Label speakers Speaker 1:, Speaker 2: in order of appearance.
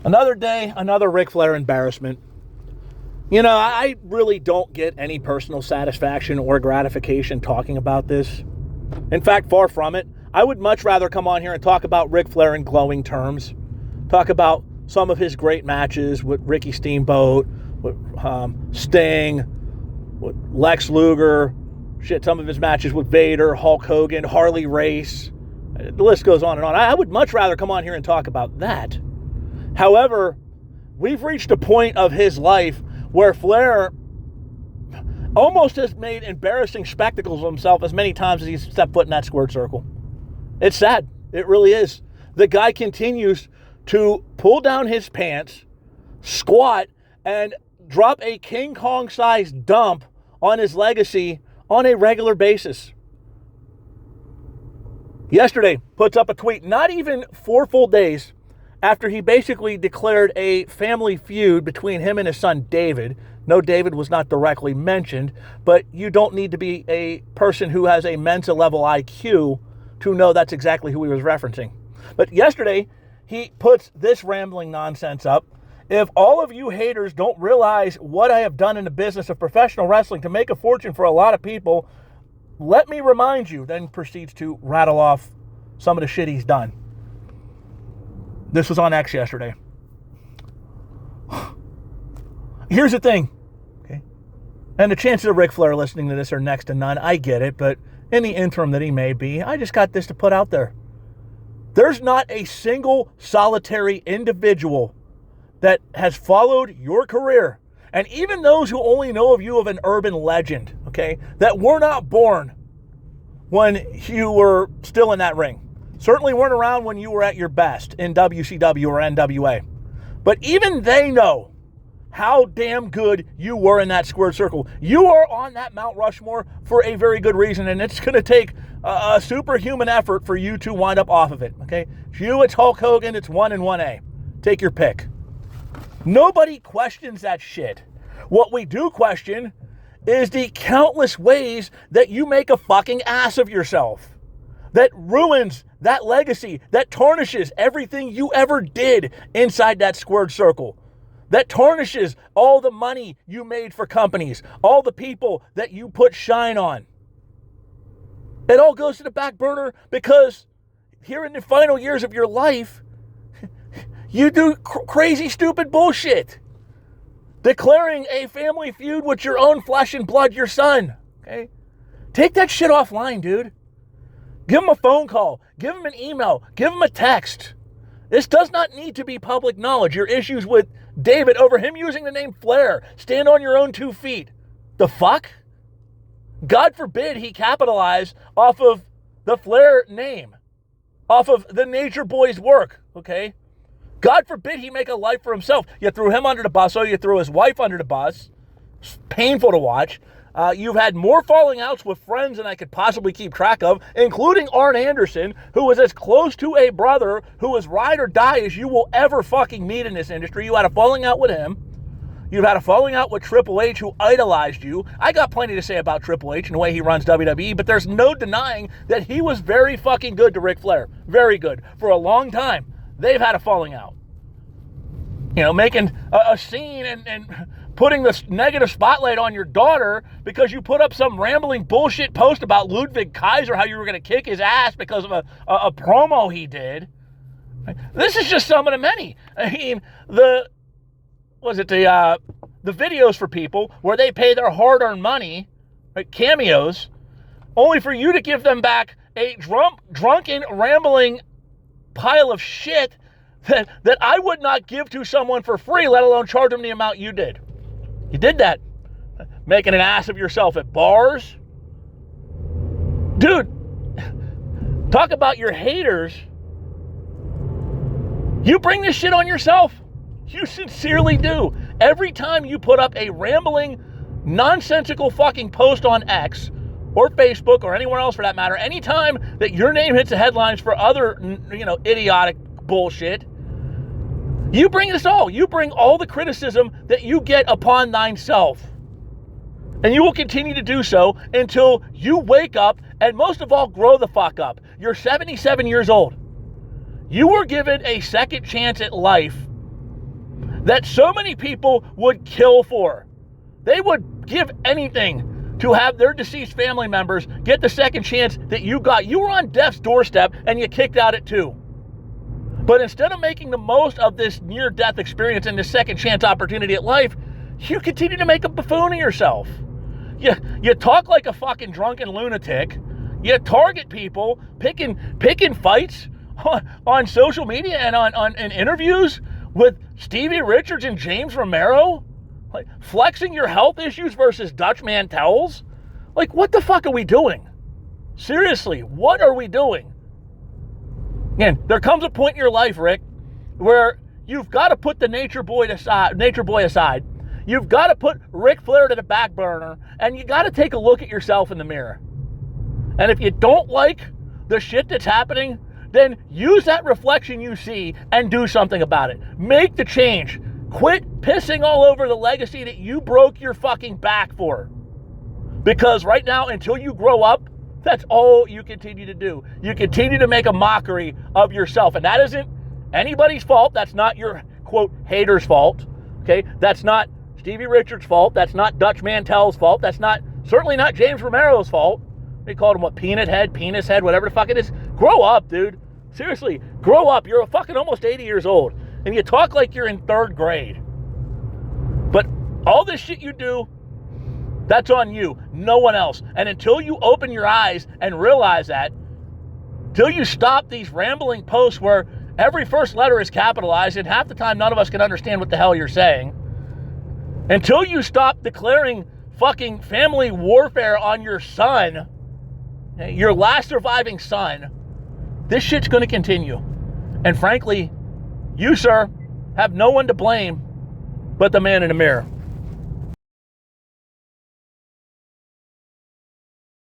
Speaker 1: Another day, another Ric Flair embarrassment. You know, I really don't get any personal satisfaction or gratification talking about this. In fact, far from it. I would much rather come on here and talk about Ric Flair in glowing terms. Talk about some of his great matches with Ricky Steamboat, with Sting, with Lex Luger, some of his matches with Vader, Hulk Hogan, Harley Race. The list goes on and on. I would much rather come on here and talk about that. However, we've reached a point of his life where Flair almost has made embarrassing spectacles of himself as many times as he's stepped foot in that squared circle. It's sad. It really is. The guy continues to pull down his pants, squat, and drop a King Kong-sized dump on his legacy on a regular basis. Yesterday, puts up a tweet, not even 4 full days after he basically declared a family feud between him and his son David. No, David was not directly mentioned, but you don't need to be a person who has a Mensa level IQ to know that's exactly who he was referencing. But yesterday, he puts this rambling nonsense up. If all of you haters don't realize what I have done in the business of professional wrestling to make a fortune for a lot of people, let me remind you, then proceeds to rattle off some of the shit he's done. This was on X yesterday. Here's the thing, okay? And the chances of Ric Flair listening to this are next to none. I get it, but in the interim that he may be, I just got this to put out there. There's not a single solitary individual that has followed your career, and even those who only know of you of an urban legend, okay, that were not born when you were still in that ring. Certainly weren't around when you were at your best in WCW or NWA. But even they know how damn good you were in that squared circle. You are on that Mount Rushmore for a very good reason, and it's going to take a superhuman effort for you to wind up off of it, okay? It's you, it's Hulk Hogan, it's 1 and 1A. Take your pick. Nobody questions that shit. What we do question is the countless ways that you make a fucking ass of yourself. That ruins that legacy, that tarnishes everything you ever did inside that squared circle. That tarnishes all the money you made for companies, all the people that you put shine on. It all goes to the back burner because here in the final years of your life, you do crazy, stupid bullshit. Declaring a family feud with your own flesh and blood, your son. Okay? Take that shit offline, dude. Give him a phone call. Give him an email. Give him a text. This does not need to be public knowledge. Your issues with David over him using the name Flair. Stand on your own 2 feet. The fuck? God forbid he capitalize off of the Flair name. Off of the Nature Boy's work, okay? God forbid he make a life for himself. You threw him under the bus, so you threw his wife under the bus. It's painful to watch. You've had more falling outs with friends than I could possibly keep track of, including Arn Anderson, who was as close to a brother who was ride or die as you will ever fucking meet in this industry. You had a falling out with him. You've had a falling out with Triple H, who idolized you. I got plenty to say about Triple H and the way he runs WWE, but there's no denying that he was very fucking good to Ric Flair. Very good. For a long time, they've had a falling out. You know, making a scene and putting this negative spotlight on your daughter because you put up some rambling bullshit post about Ludwig Kaiser, how you were going to kick his ass because of a promo he did. This is just some of the many. I mean, the videos for people where they pay their hard-earned money, right, cameos, only for you to give them back a drunken, rambling pile of shit that I would not give to someone for free, let alone charge them the amount you did. You did that. Making an ass of yourself at bars. Dude, talk about your haters. You bring this shit on yourself. You sincerely do. Every time you put up a rambling, nonsensical fucking post on X or Facebook or anywhere else for that matter, anytime that your name hits the headlines for other, idiotic bullshit, you bring this all. You bring all the criticism that you get upon thyself. And you will continue to do so until you wake up and most of all, grow the fuck up. You're 77 years old. You were given a second chance at life that so many people would kill for. They would give anything to have their deceased family members get the second chance that you got. You were on death's doorstep and you kicked out at 2. But instead of making the most of this near-death experience and this second chance opportunity at life, you continue to make a buffoon of yourself. You talk like a fucking drunken lunatic. You target people, picking fights on social media and in interviews with Stevie Richards and James Romero, like flexing your health issues versus Dutch Mantels. Like, what the fuck are we doing? Seriously, what are we doing? Again, there comes a point in your life, Rick, where you've got to put the nature boy aside. You've got to put Ric Flair to the back burner, and you got to take a look at yourself in the mirror. And if you don't like the shit that's happening, then use that reflection you see and do something about it. Make the change. Quit pissing all over the legacy that you broke your fucking back for. Because right now, until you grow up, that's all you continue to do. You continue to make a mockery of yourself. And that isn't anybody's fault. That's not your, quote, hater's fault. Okay? That's not Stevie Richards' fault. That's not Dutch Mantel's fault. That's certainly not James Romero's fault. They called him, what, penis head, whatever the fuck it is. Grow up, dude. Seriously, grow up. You're fucking almost 80 years old. And you talk like you're in 3rd grade. But all this shit you do, that's on you, no one else. And until you open your eyes and realize that, till you stop these rambling posts where every first letter is capitalized and half the time none of us can understand what the hell you're saying, until you stop declaring fucking family warfare on your son, your last surviving son, this shit's going to continue. And frankly, you, sir, have no one to blame but the man in the mirror.